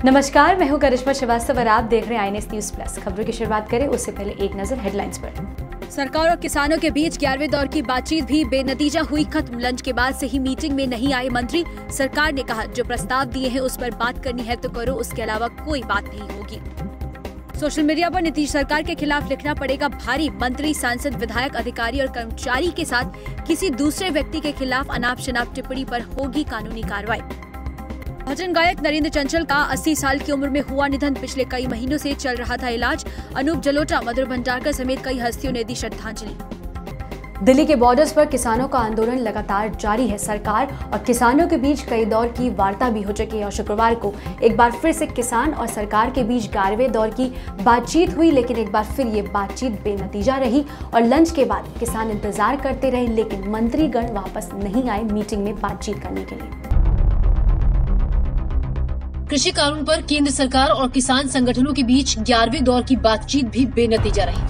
नमस्कार, मैं हूं करिश्मा श्रीवास्तव और आप देख रहे हैं INS न्यूज प्लस। खबरों की शुरुआत करें उससे पहले एक नजर हेडलाइंस पर। सरकार और किसानों के बीच 11वें दौर की बातचीत भी बेनतीजा हुई खत्म। लंच के बाद से ही मीटिंग में नहीं आए मंत्री। सरकार ने कहा जो प्रस्ताव दिए हैं उस पर बात करनी है तो करो, उसके अलावा कोई बात नहीं होगी। सोशल मीडिया पर नीतीश सरकार के खिलाफ लिखना पड़ेगा भारी। मंत्री, सांसद, विधायक, अधिकारी और कर्मचारी के साथ किसी दूसरे व्यक्ति के खिलाफ अनाप शनाप टिप्पणी पर होगी कानूनी कार्रवाई। भजन गायक नरेंद्र चंचल का 80 साल की उम्र में हुआ निधन। पिछले कई महीनों से चल रहा था इलाज। अनूप जलोटा, मधुर भंडारकर समेत कई हस्तियों ने दी श्रद्धांजलि। दिल्ली के बॉर्डर्स पर किसानों का आंदोलन लगातार जारी है। सरकार और किसानों के बीच कई दौर की वार्ता भी हो चुकी है और शुक्रवार को एक बार फिर से किसान और सरकार के बीच 11वें दौर की बातचीत हुई, लेकिन एक बार फिर ये बातचीत बेनतीजा रही और लंच के बाद किसान इंतजार करते रहे, लेकिन मंत्रीगण वापस नहीं आए मीटिंग में बातचीत करने के लिए। कृषि कानून पर केंद्र सरकार और किसान संगठनों के बीच 11वें दौर की बातचीत भी बेनतीजा रही।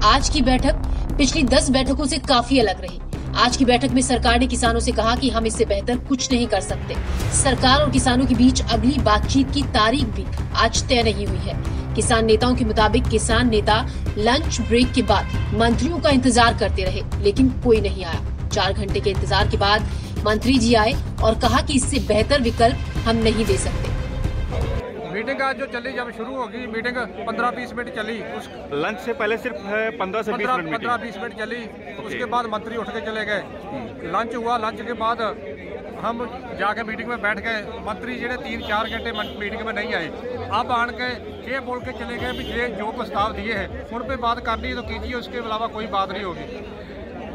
आज की बैठक पिछली 10 बैठकों से काफी अलग रही। आज की बैठक में सरकार ने किसानों से कहा कि हम इससे बेहतर कुछ नहीं कर सकते। सरकार और किसानों के बीच अगली बातचीत की तारीख भी आज तय नहीं हुई है। किसान नेताओं के मुताबिक किसान नेता लंच ब्रेक के बाद मंत्रियों का इंतजार करते रहे, लेकिन कोई नहीं आया। 4 घंटे के इंतजार के बाद मंत्री जी आए और कहा कि इससे बेहतर विकल्प हम नहीं दे सकते। मीटिंग आज जो चली, जब शुरू होगी मीटिंग 15-20 मिनट चली। उस लंच से पहले सिर्फ 15 से 20 मिनट चली। उसके बाद मंत्री उठ के चले गए। लंच हुआ, लंच के बाद हम जाके मीटिंग में बैठ गए। मंत्री जी 3-4 घंटे मीटिंग में नहीं आए। अब आन के ये बोल के चले गए भी ये जो प्रस्ताव दिए हैं उन पे बात करनी है तो कीजिए, उसके अलावा कोई बात नहीं होगी।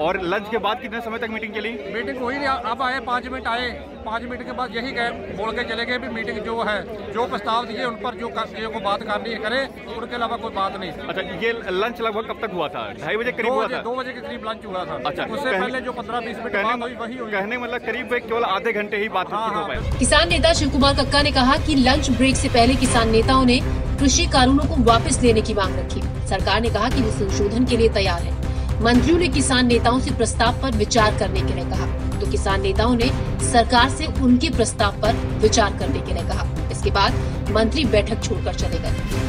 और लंच के बाद कितने समय तक मीटिंग चली? मीटिंग हुई नहीं। अब आए 5 मिनट आए। 5 मिनट के बाद यही गए, बोल के चले गए भी मीटिंग जो है, जो प्रस्ताव दिए उन पर जो को बात करनी है करें, उनके अलावा कोई बात नहीं। अच्छा, ये लंच लगभग कब तक हुआ था? 2:30 बजे करीब हुआ था? 2 बजे के करीब लंच हुआ था। अच्छा, उससे पहले जो 15-20 मिनट बात हुई वही हुई। कहने मतलब करीब केवल आधे घंटे ही बात हो पाई। किसान नेता शिव कुमार कक्का ने कहा कि लंच ब्रेक से पहले किसान नेताओं ने कृषि कानूनों को वापस लेने की मांग रखी। सरकार ने कहा कि वो संशोधन के लिए तैयार है। मंत्रियों ने किसान नेताओं से प्रस्ताव पर विचार करने के लिए कहा, तो किसान नेताओं ने सरकार से उनके प्रस्ताव पर विचार करने के लिए कहा। इसके बाद मंत्री बैठक छोड़कर चले गए।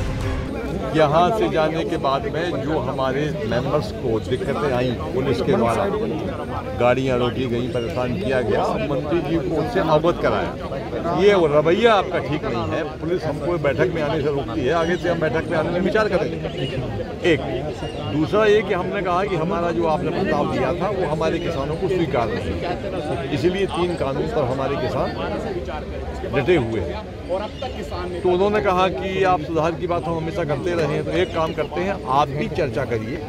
यहाँ से जाने के बाद में जो हमारे मेंबर्स को दिक्कतें आई, पुलिस के द्वारा गाड़ियाँ रोकी गई, परेशान किया गया, मंत्री जी को उनसे अवगत कराया। ये रवैया आपका ठीक नहीं है। पुलिस हमको बैठक में आने से रोकती है, आगे से हम बैठक में आने में विचार करेंगे। एक दूसरा ये कि हमने कहा कि हमारा जो आपने प्रस्ताव दिया था वो हमारे किसानों को स्वीकार नहीं, इसलिए 3 कानून पर हमारे किसान डटे हुए हैं। तो उन्होंने कहा कि आप सुधार की बात हम हमेशा करते रहे हैं, तो एक काम करते हैं, आप भी चर्चा करिए,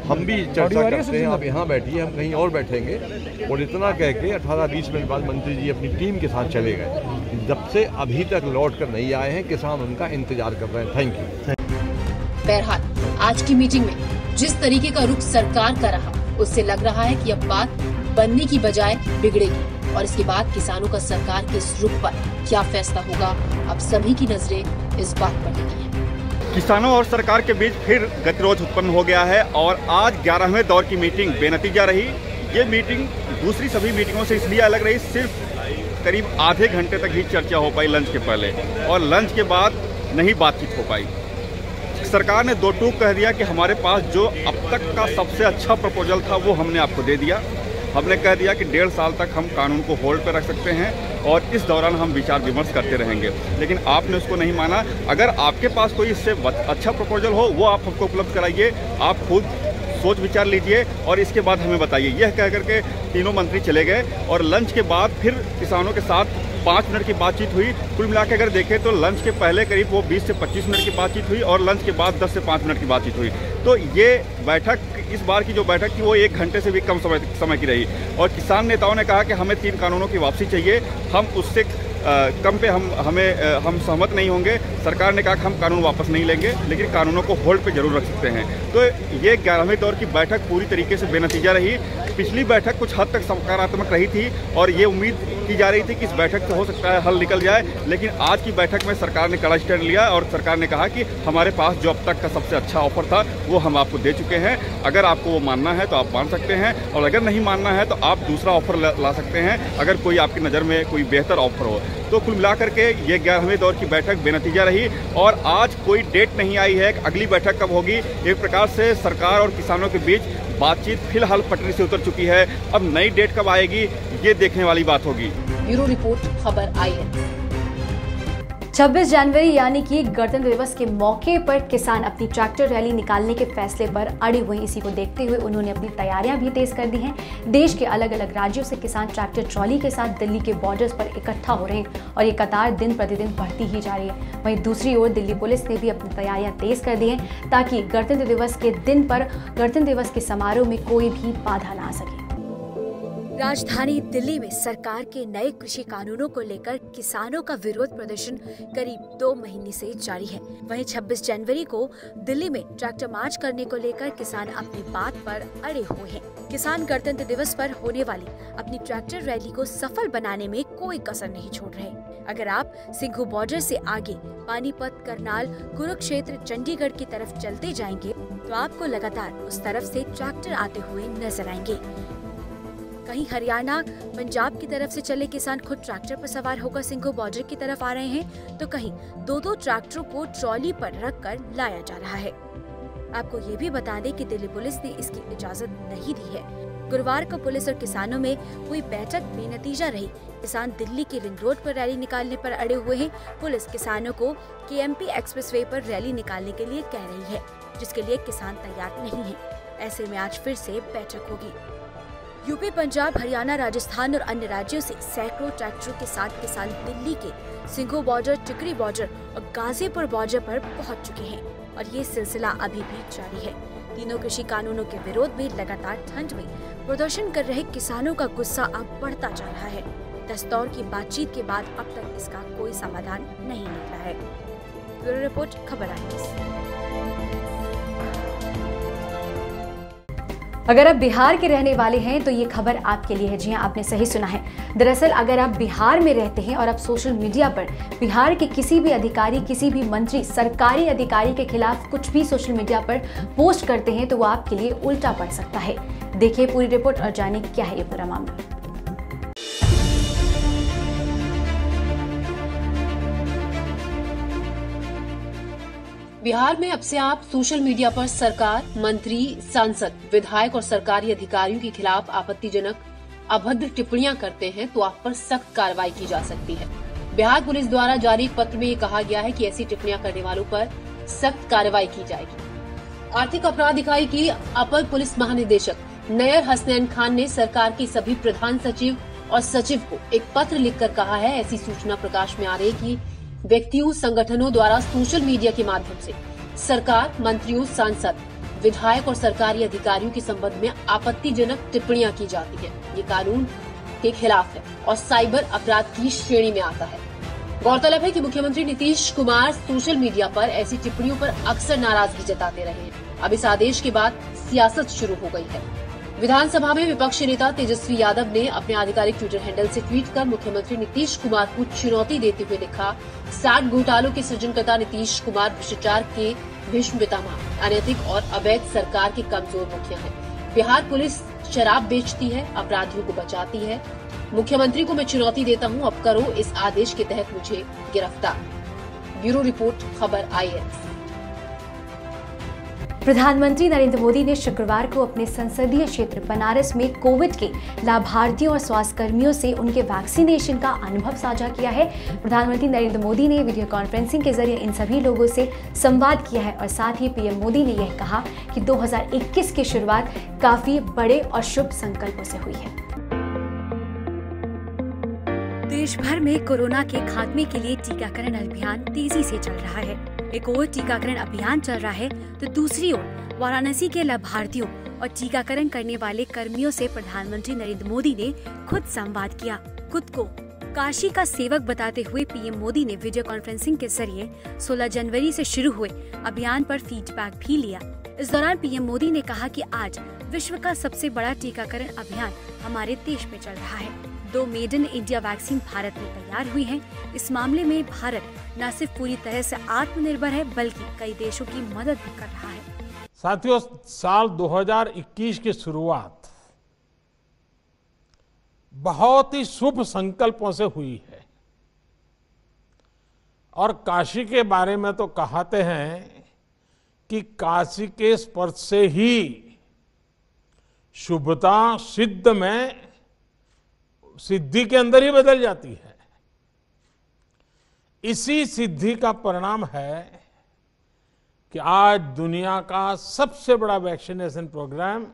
हम भी चर्चा करते हैं, आप यहाँ बैठिए, हम कहीं और बैठेंगे। और इतना कह के 18-20 मिनट बाद मंत्री जी अपनी टीम के साथ चले गए। जब से अभी तक लौट कर नहीं आए हैं, किसान उनका इंतजार कर रहे हैं। Thank you. बहरहाल आज की मीटिंग में जिस तरीके का रुख सरकार का रहा, उससे लग रहा है कि अब बात बनने की बजाय बिगड़ेगी और इसके बाद किसानों का सरकार के इस रुख पर क्या फैसला होगा, अब सभी की नजरें इस बात पर लगी हैं। किसानों और सरकार के बीच फिर गतिरोध उत्पन्न हो गया है और आज 11वें दौर की मीटिंग बेनतीजा रही। ये मीटिंग दूसरी सभी मीटिंगों से इसलिए अलग रही, सिर्फ करीब आधे घंटे तक ही चर्चा हो पाई लंच के पहले, और लंच के बाद नहीं बातचीत हो पाई। सरकार ने 2 टूक कह दिया कि हमारे पास जो अब तक का सबसे अच्छा प्रपोजल था वो हमने आपको दे दिया। हमने कह दिया कि 1.5 साल तक हम कानून को होल्ड पर रख सकते हैं और इस दौरान हम विचार विमर्श करते रहेंगे, लेकिन आपने उसको नहीं माना। अगर आपके पास कोई इससे अच्छा प्रपोजल हो वो आप हमको उपलब्ध कराइए, आप खुद सोच विचार लीजिए और इसके बाद हमें बताइए। यह कह करके तीनों मंत्री चले गए और लंच के बाद फिर किसानों के साथ 5 मिनट की बातचीत हुई। कुल मिला के अगर देखें तो लंच के पहले करीब वो 20 से 25 मिनट की बातचीत हुई और लंच के बाद 10 से 5 मिनट की बातचीत हुई। तो ये बैठक, इस बार की जो बैठक थी वो 1 घंटे से भी कम समय की रही और किसान नेताओं ने कहा कि हमें 3 कानूनों की वापसी चाहिए, हम उससे कम पे हम सहमत नहीं होंगे। सरकार ने कहा कि हम कानून वापस नहीं लेंगे, लेकिन कानूनों को होल्ड पे जरूर रख सकते हैं। तो ये 11वें दौर की बैठक पूरी तरीके से बेनतीजा रही। पिछली बैठक कुछ हद तक सकारात्मक रही थी और ये उम्मीद की जा रही थी कि इस बैठक से हो सकता है हल निकल जाए, लेकिन आज की बैठक में सरकार ने कड़ा स्टैंड लिया और सरकार ने कहा कि हमारे पास जो अब तक का सबसे अच्छा ऑफर था वो हम आपको दे चुके हैं। अगर आपको वो मानना है तो आप मान सकते हैं और अगर नहीं मानना है तो आप दूसरा ऑफर ला सकते हैं, अगर कोई आपकी नज़र में कोई बेहतर ऑफर हो। तो कुल मिलाकर के ये 11वें दौर की बैठक बेनतीजा रही और आज कोई डेट नहीं आई है अगली बैठक कब होगी। एक प्रकार से सरकार और किसानों के बीच बातचीत फिलहाल पटरी से उतर चुकी है। अब नई डेट कब आएगी ये देखने वाली बात होगी। ब्यूरो रिपोर्ट, खबर IN। 26 जनवरी यानी कि गणतंत्र दिवस के मौके पर किसान अपनी ट्रैक्टर रैली निकालने के फैसले पर अड़े हुए। इसी को देखते हुए उन्होंने अपनी तैयारियां भी तेज कर दी हैं। देश के अलग अलग राज्यों से किसान ट्रैक्टर ट्रॉली के साथ दिल्ली के बॉर्डर्स पर इकट्ठा हो रहे हैं और ये कतार दिन प्रतिदिन बढ़ती ही जा रही है। वहीं दूसरी ओर दिल्ली पुलिस ने भी अपनी तैयारियां तेज कर दी हैं ताकि गणतंत्र दिवस के दिन पर गणतंत्र दिवस के समारोह में कोई भी बाधा ना आ सके। राजधानी दिल्ली में सरकार के नए कृषि कानूनों को लेकर किसानों का विरोध प्रदर्शन करीब 2 महीने से जारी है। वहीं 26 जनवरी को दिल्ली में ट्रैक्टर मार्च करने को लेकर किसान अपनी बात पर अड़े हुए हैं। किसान गणतंत्र दिवस पर होने वाली अपनी ट्रैक्टर रैली को सफल बनाने में कोई कसर नहीं छोड़ रहे। अगर आप सिंघू बॉर्डर से आगे पानीपत, करनाल, कुरुक्षेत्र, चंडीगढ़ की तरफ चलते जाएंगे तो आपको लगातार उस तरफ से ट्रैक्टर आते हुए नजर आएंगे। कहीं हरियाणा, पंजाब की तरफ से चले किसान खुद ट्रैक्टर पर सवार होकर सिंघू बॉर्डर की तरफ आ रहे हैं तो कहीं 2-2 ट्रैक्टरों को ट्रॉली पर रखकर लाया जा रहा है। आपको ये भी बता दें कि दिल्ली पुलिस ने इसकी इजाजत नहीं दी है। गुरुवार को पुलिस और किसानों में हुई बैठक बेनतीजा रही। किसान दिल्ली के रिंग रोड पर रैली निकालने पर अड़े हुए हैं। पुलिस किसानों को KMP एक्सप्रेसवे पर रैली निकालने के लिए कह रही है, जिसके लिए किसान तैयार नहीं है। ऐसे में आज फिर से बैठक होगी। यूपी, पंजाब, हरियाणा, राजस्थान और अन्य राज्यों से सैकड़ों ट्रैक्टरों के साथ किसान दिल्ली के सिंघू बॉर्डर, टिकरी बॉर्डर और गाजीपुर बॉर्डर पर पहुंच चुके हैं और ये सिलसिला अभी भी जारी है। तीनों कृषि कानूनों के विरोध में लगातार ठंड में प्रदर्शन कर रहे किसानों का गुस्सा अब बढ़ता जा रहा है। 10 दौर की बातचीत के बाद अब तक इसका कोई समाधान नहीं निकला है। ब्यूरो रिपोर्ट, खबर IN। अगर आप बिहार के रहने वाले हैं तो ये खबर आपके लिए है। जी हाँ, आपने सही सुना है। दरअसल अगर आप बिहार में रहते हैं और आप सोशल मीडिया पर बिहार के किसी भी अधिकारी, किसी भी मंत्री, सरकारी अधिकारी के खिलाफ कुछ भी सोशल मीडिया पर पोस्ट करते हैं तो वो आपके लिए उल्टा पड़ सकता है। देखिए पूरी रिपोर्ट और जानिए क्या है ये पूरा मामला। बिहार में अब से आप सोशल मीडिया पर सरकार, मंत्री, सांसद, विधायक और सरकारी अधिकारियों के खिलाफ आपत्तिजनक, अभद्र टिप्पणियां करते हैं तो आप पर सख्त कार्रवाई की जा सकती है। बिहार पुलिस द्वारा जारी एक पत्र में ये कहा गया है कि ऐसी टिप्पणियां करने वालों पर सख्त कार्रवाई की जाएगी। आर्थिक अपराध इकाई की अपर पुलिस महानिदेशक नयर हसनैन खान ने सरकार के सभी प्रधान सचिव और सचिव को एक पत्र लिखकर कहा है, ऐसी सूचना प्रकाश में आ रही कि व्यक्तियों, संगठनों द्वारा सोशल मीडिया के माध्यम से सरकार, मंत्रियों, सांसद, विधायक और सरकारी अधिकारियों के संबंध में आपत्तिजनक टिप्पणियां की जाती है। ये कानून के खिलाफ है और साइबर अपराध की श्रेणी में आता है। गौरतलब है कि मुख्यमंत्री नीतीश कुमार सोशल मीडिया पर ऐसी टिप्पणियों पर अक्सर नाराजगी जताते रहे हैं। अब इस आदेश के बाद सियासत शुरू हो गई है। विधानसभा में विपक्षी नेता तेजस्वी यादव ने अपने आधिकारिक ट्विटर हैंडल से ट्वीट कर मुख्यमंत्री नीतीश कुमार को चुनौती देते हुए लिखा, 60 घोटालों के सृजनकर्ता नीतीश कुमार भ्रष्टाचार के भीष्म पितामह, अनैतिक और अवैध सरकार के कमजोर मुखिया है। बिहार पुलिस शराब बेचती है, अपराधियों को बचाती है। मुख्यमंत्री को मैं चुनौती देता हूं, अब करो इस आदेश के तहत मुझे गिरफ्तार। ब्यूरो रिपोर्ट, खबर IN। प्रधानमंत्री नरेंद्र मोदी ने शुक्रवार को अपने संसदीय क्षेत्र बनारस में कोविड के लाभार्थियों और स्वास्थ्य कर्मियों से उनके वैक्सीनेशन का अनुभव साझा किया है। प्रधानमंत्री नरेंद्र मोदी ने वीडियो कॉन्फ्रेंसिंग के जरिए इन सभी लोगों से संवाद किया है और साथ ही पीएम मोदी ने यह कहा कि 2021 की शुरुआत काफी बड़े और शुभ संकल्पों से हुई है। देश भर में कोरोना के खात्मे के लिए टीकाकरण अभियान तेजी से चल रहा है। एक ओर टीकाकरण अभियान चल रहा है तो दूसरी ओर वाराणसी के लाभार्थियों और टीकाकरण करने वाले कर्मियों से प्रधानमंत्री नरेंद्र मोदी ने खुद संवाद किया। खुद को काशी का सेवक बताते हुए पीएम मोदी ने वीडियो कॉन्फ्रेंसिंग के जरिए 16 जनवरी से शुरू हुए अभियान पर फीडबैक भी लिया। इस दौरान पीएम मोदी ने कहा कि आज विश्व का सबसे बड़ा टीकाकरण अभियान हमारे देश में चल रहा है। 2 made in India vaccine Bharat में तैयार हुई हैं। इस मामले में भारत न सिर्फ पूरी तरह से आत्मनिर्भर है बल्कि कई देशों की मदद भी कर रहा है। साथियों, साल 2021 की शुरुआत बहुत ही शुभ संकल्पों से हुई है। और काशी के बारे में तो कहते हैं कि काशी के स्पर्श से ही शुभता सिद्ध में सिद्धि के अंदर ही बदल जाती है। इसी सिद्धि का परिणाम है कि आज दुनिया का सबसे बड़ा वैक्सीनेशन प्रोग्राम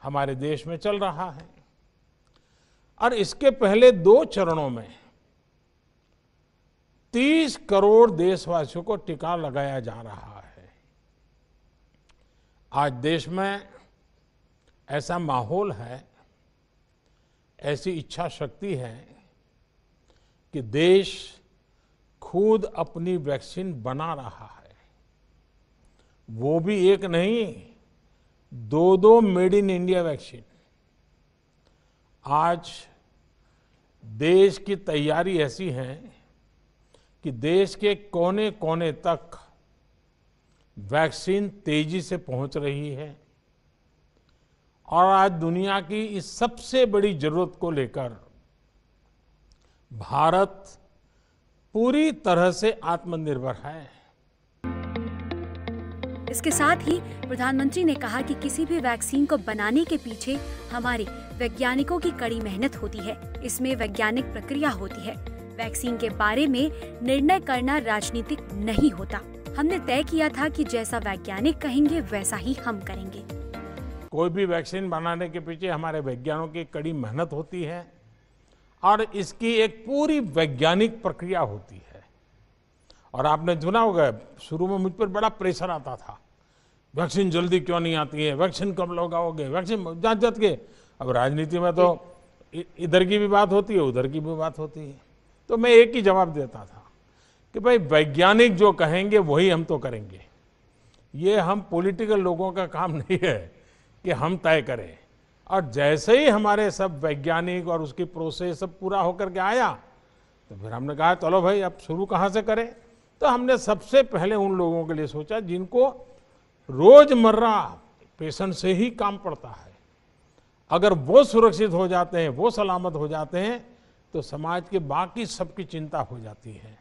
हमारे देश में चल रहा है और इसके पहले 2 चरणों में 30 करोड़ देशवासियों को टीका लगाया जा रहा है। आज देश में ऐसा माहौल है, ऐसी इच्छा शक्ति है कि देश खुद अपनी वैक्सीन बना रहा है। वो भी एक नहीं, 2 मेड इन इंडिया वैक्सीन। आज देश की तैयारी ऐसी है कि देश के कोने कोने तक वैक्सीन तेजी से पहुंच रही है और आज दुनिया की इस सबसे बड़ी जरूरत को लेकर भारत पूरी तरह से आत्मनिर्भर है। इसके साथ ही प्रधानमंत्री ने कहा कि किसी भी वैक्सीन को बनाने के पीछे हमारे वैज्ञानिकों की कड़ी मेहनत होती है। इसमें वैज्ञानिक प्रक्रिया होती है। वैक्सीन के बारे में निर्णय करना राजनीतिक नहीं होता। हमने तय किया था कि जैसा वैज्ञानिक कहेंगे वैसा ही हम करेंगे। कोई भी वैक्सीन बनाने के पीछे हमारे वैज्ञानिकों की कड़ी मेहनत होती है और इसकी एक पूरी वैज्ञानिक प्रक्रिया होती है। और आपने सुना होगा, शुरू में मुझ पर बड़ा प्रेशर आता था, वैक्सीन जल्दी क्यों नहीं आती है, वैक्सीन कब लगाओगे, वैक्सीन जांच के। अब राजनीति में तो इधर की भी बात होती है, उधर की भी बात होती है। तो मैं एक ही जवाब देता था कि भाई वैज्ञानिक जो कहेंगे वही हम तो करेंगे। ये हम पॉलिटिकल लोगों का काम नहीं है कि हम तय करें। और जैसे ही हमारे सब वैज्ञानिक और उसकी प्रोसेस सब पूरा होकर के आया तो फिर हमने कहा चलो भाई अब शुरू कहाँ से करें। तो हमने सबसे पहले उन लोगों के लिए सोचा जिनको रोजमर्रा पेशेंट से ही काम पड़ता है। अगर वो सुरक्षित हो जाते हैं, वो सलामत हो जाते हैं तो समाज के बाकी सबकी चिंता हो जाती है।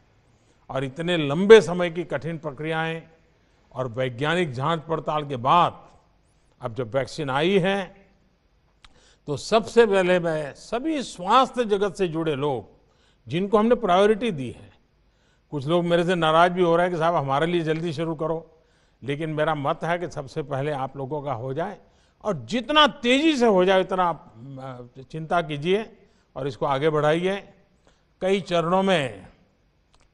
और इतने लंबे समय की कठिन प्रक्रियाएं और वैज्ञानिक जांच पड़ताल के बाद अब जब वैक्सीन आई है तो सबसे पहले मैं सभी स्वास्थ्य जगत से जुड़े लोग जिनको हमने प्रायोरिटी दी है, कुछ लोग मेरे से नाराज भी हो रहे हैं कि साहब हमारे लिए जल्दी शुरू करो, लेकिन मेरा मत है कि सबसे पहले आप लोगों का हो जाए और जितना तेजी से हो जाए उतना चिंता कीजिए और इसको आगे बढ़ाइए। कई चरणों में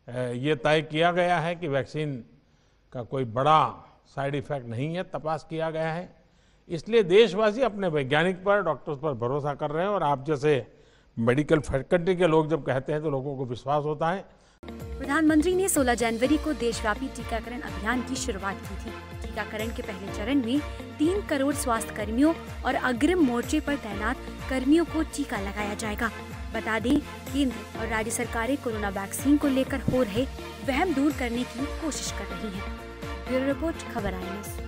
ये तय किया गया है कि वैक्सीन का कोई बड़ा साइड इफेक्ट नहीं है, तपास किया गया है। इसलिए देशवासी अपने वैज्ञानिक पर, डॉक्टर्स पर भरोसा कर रहे हैं और आप जैसे मेडिकल फैकल्टी के लोग जब कहते हैं तो लोगों को विश्वास होता है। प्रधानमंत्री ने 16 जनवरी को देशव्यापी टीकाकरण अभियान की शुरुआत की थी। टीकाकरण के पहले चरण में 3 करोड़ स्वास्थ्य कर्मियों और अग्रिम मोर्चे पर तैनात कर्मियों को टीका लगाया जाएगा। बता दें, केंद्र और राज्य सरकारें कोरोना वैक्सीन को लेकर हो रहे वहम दूर करने की कोशिश कर रही हैं। ब्यूरो रिपोर्ट, खबर INS।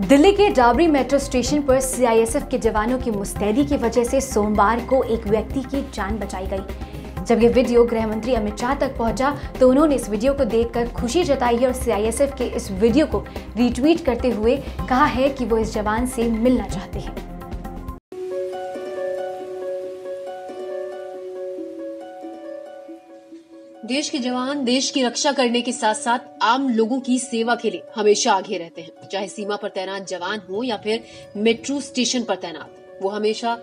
दिल्ली के डाबरी मेट्रो स्टेशन पर CISF के जवानों की मुस्तैदी की वजह से सोमवार को एक व्यक्ति की जान बचाई गई। जब ये वीडियो गृह मंत्री अमित शाह तक पहुंचा तो उन्होंने इस वीडियो को देखकर खुशी जताई है और CISF के इस वीडियो को रीट्वीट करते हुए कहा है कि वो इस जवान से मिलना चाहते हैं। देश के जवान देश की रक्षा करने के साथ साथ आम लोगों की सेवा के लिए हमेशा आगे रहते हैं। चाहे सीमा पर तैनात जवान हो या फिर मेट्रो स्टेशन पर तैनात, वो हमेशा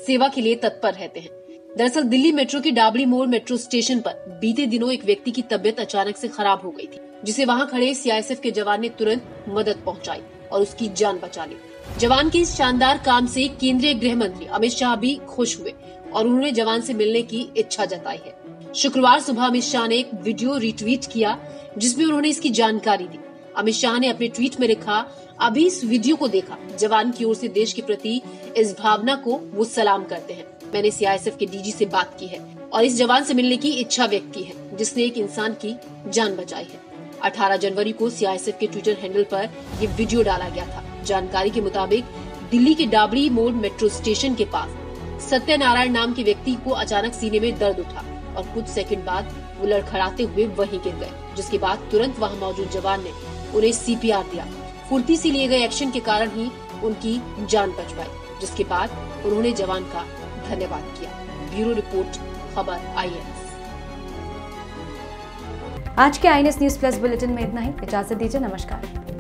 सेवा के लिए तत्पर रहते हैं। दरअसल दिल्ली मेट्रो की डाबरी मोड़ मेट्रो स्टेशन पर बीते दिनों एक व्यक्ति की तबीयत अचानक से खराब हो गई थी, जिसे वहां खड़े CISF के जवान ने तुरंत मदद पहुंचाई और उसकी जान बचा ली। जवान के इस शानदार काम से केंद्रीय गृह मंत्री अमित शाह भी खुश हुए और उन्होंने जवान से मिलने की इच्छा जताई है। शुक्रवार सुबह अमित शाह ने एक वीडियो रिट्वीट किया जिसमें उन्होंने इसकी जानकारी दी। अमित शाह ने अपने ट्वीट में लिखा, अभी इस वीडियो को देखा, जवान की ओर से देश के प्रति इस भावना को वो सलाम करते हैं। मैंने CISF के DG से बात की है और इस जवान से मिलने की इच्छा व्यक्त की है जिसने एक इंसान की जान बचाई है। 18 जनवरी को CISF के ट्विटर हैंडल पर ये वीडियो डाला गया था। जानकारी के मुताबिक दिल्ली के डाबरी मोड़ मेट्रो स्टेशन के पास सत्यनारायण नाम के व्यक्ति को अचानक सीने में दर्द उठा और कुछ सेकंड बाद वो लड़खड़ाते हुए वहीं गिर गए, जिसके बाद तुरंत वहां मौजूद जवान ने उन्हें CPR दिया। फुर्ती से लिए गए एक्शन के कारण ही उनकी जान बच पाई, जिसके बाद उन्होंने जवान का धन्यवाद किया। ब्यूरो रिपोर्ट, खबर INS। आज के INS न्यूज प्लस बुलेटिन में इतना ही। इजाजत दीजिए, नमस्कार।